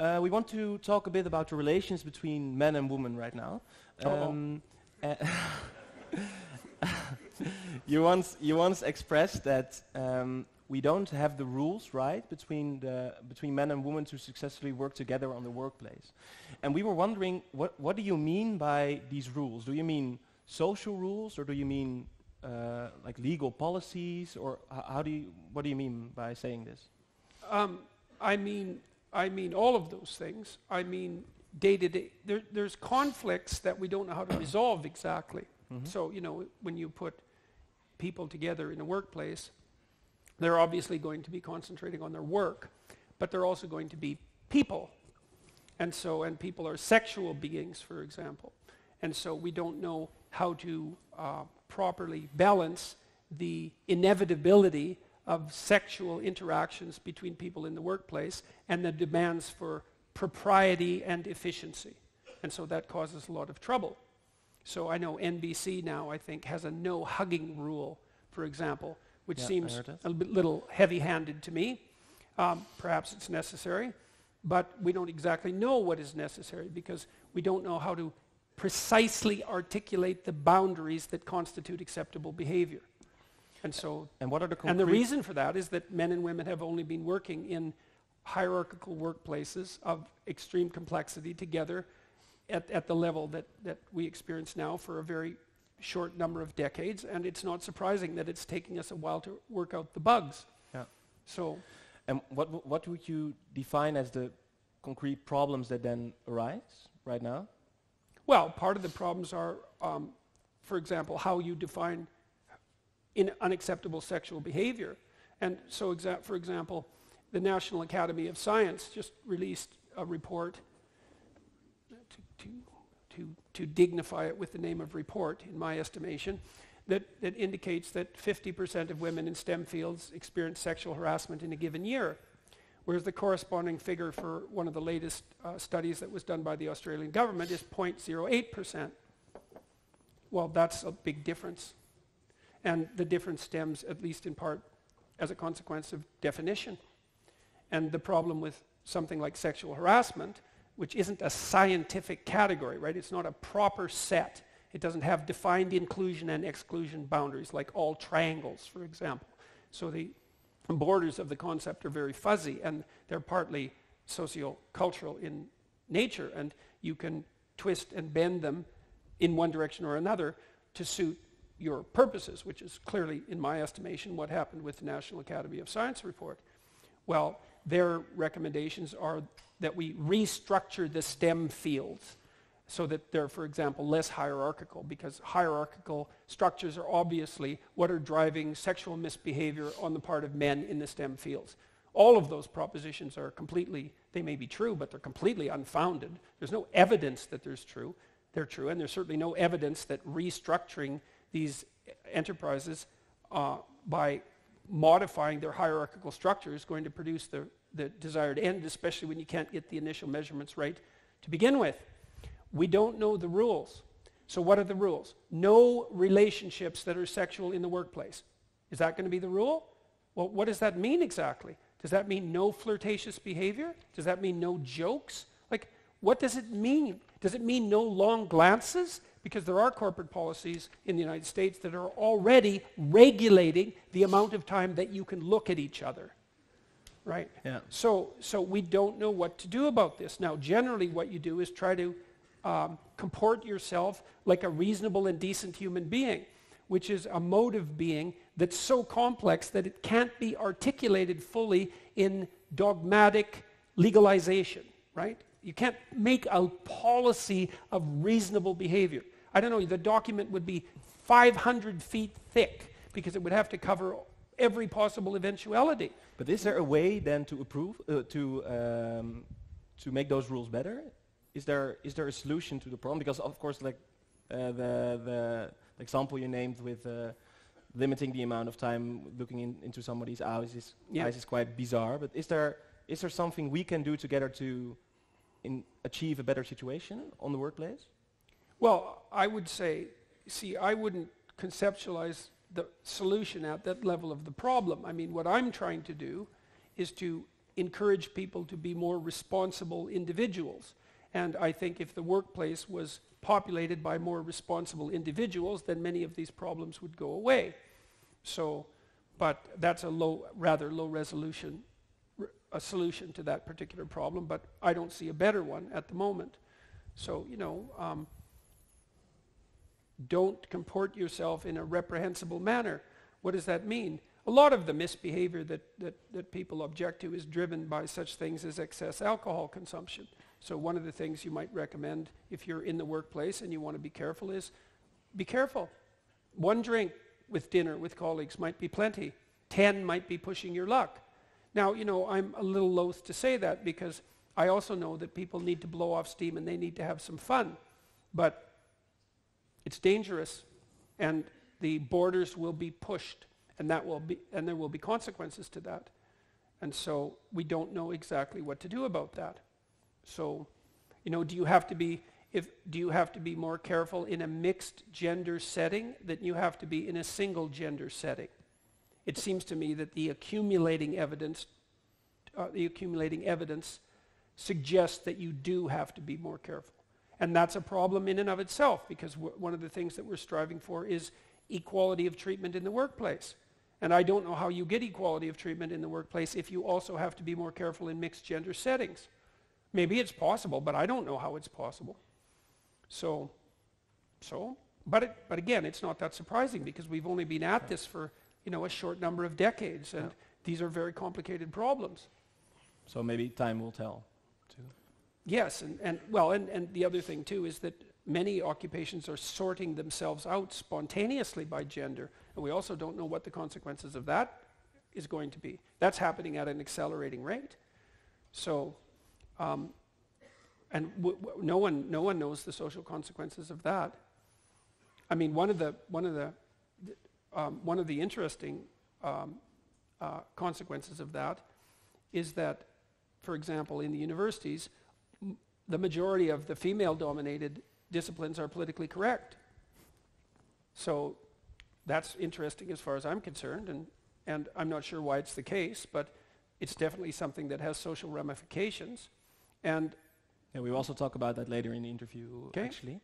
We want to talk a bit about the relations between men and women right now. You once expressed that we don't have the rules right between men and women to successfully work together on the workplace. And we were wondering, what do you mean by these rules? Do you mean social rules, or do you mean like legal policies, or what do you mean by saying this? I mean all of those things. I mean day-to-day. There's conflicts that we don't know how to resolve exactly. Mm-hmm. So, when you put people together in a workplace, they're obviously going to be concentrating on their work, but they're also going to be people. And people are sexual beings, for example. And so we don't know how to properly balance the inevitability of sexual interactions between people in the workplace and the demands for propriety and efficiency. And so that causes a lot of trouble. So I know NBC now, I think, has a no hugging rule, for example, which seems a little heavy-handed to me. Perhaps it's necessary, but we don't exactly know what is necessary because we don't know how to precisely articulate the boundaries that constitute acceptable behavior. And the reason for that is that men and women have only been working in hierarchical workplaces of extreme complexity together at the level that we experience now for a very short number of decades, and it's not surprising that it's taking us a while to work out the bugs. Yeah. So, and what would you define as the concrete problems that then arise right now? Well, part of the problems are, for example, how you define unacceptable sexual behavior. And so, for example, the National Academy of Science just released a report to dignify it with the name of report, in my estimation, that indicates that 50% of women in STEM fields experience sexual harassment in a given year, whereas the corresponding figure for one of the latest studies that was done by the Australian government is 0.08%. Well, that's a big difference. And the difference stems, at least in part, as a consequence of definition. And the problem with something like sexual harassment, which isn't a scientific category, right? It's not a proper set. It doesn't have defined inclusion and exclusion boundaries, like all triangles, for example. So the borders of the concept are very fuzzy, and they're partly socio-cultural in nature, and you can twist and bend them in one direction or another to suit your purposes, which is clearly, in my estimation, what happened with the National Academy of Science report. Well, their recommendations are that we restructure the STEM fields so that they're, for example, less hierarchical, because hierarchical structures are obviously what are driving sexual misbehavior on the part of men in the STEM fields. All of those propositions are completely, they may be true, but they're completely unfounded. There's no evidence that they're true, and there's certainly no evidence that restructuring these enterprises by modifying their hierarchical structure is going to produce the desired end, especially when you can't get the initial measurements right to begin with. We don't know the rules. So what are the rules? No relationships that are sexual in the workplace. Is that going to be the rule? Well, what does that mean exactly? Does that mean no flirtatious behavior? Does that mean no jokes? Like, what does it mean? Does it mean no long glances? Because there are corporate policies in the United States that are already regulating the amount of time that you can look at each other, right? Yeah. So we don't know what to do about this. Now, generally what you do is try to comport yourself like a reasonable and decent human being, which is a mode of being that's so complex that it can't be articulated fully in dogmatic legalization, right? You can't make a policy of reasonable behavior. I don't know, the document would be 500 feet thick because it would have to cover every possible eventuality. But is there a way then to make those rules better? Is there a solution to the problem? Because of course, like the example you named with limiting the amount of time looking into somebody's eyes is quite bizarre. But is there something we can do together to achieve a better situation on the workplace? Well, I would say, I wouldn't conceptualize the solution at that level of the problem. I mean, what I'm trying to do is to encourage people to be more responsible individuals. And I think if the workplace was populated by more responsible individuals, then many of these problems would go away. So, but that's a rather low resolution, a solution to that particular problem, but I don't see a better one at the moment. So, don't comport yourself in a reprehensible manner. What does that mean? A lot of the misbehavior that people object to is driven by such things as excess alcohol consumption. So one of the things you might recommend if you're in the workplace and you want to be careful is, be careful. 1 drink with dinner with colleagues might be plenty. 10 might be pushing your luck. Now, I'm a little loath to say that because I also know that people need to blow off steam and they need to have some fun. But it's dangerous and the borders will be pushed. And there will be consequences to that. And so we don't know exactly what to do about that. So, do you have to be more careful in a mixed gender setting than you have to be in a single gender setting? It seems to me that the accumulating evidence suggests that you do have to be more careful. And that's a problem in and of itself, because one of the things that we're striving for is equality of treatment in the workplace. And I don't know how you get equality of treatment in the workplace if you also have to be more careful in mixed gender settings. Maybe it's possible, but I don't know how it's possible. But again, it's not that surprising because we've only been at this for, a short number of decades, and these are very complicated problems. So maybe time will tell, too. Yes, and the other thing too is that many occupations are sorting themselves out spontaneously by gender, and we also don't know what the consequences of that is going to be. That's happening at an accelerating rate. So, no one knows the social consequences of that. I mean, one of the interesting consequences of that is that, for example, in the universities, the majority of the female-dominated disciplines are politically correct. So that's interesting as far as I'm concerned, and I'm not sure why it's the case, but it's definitely something that has social ramifications. And we will also talk about that later in the interview, actually.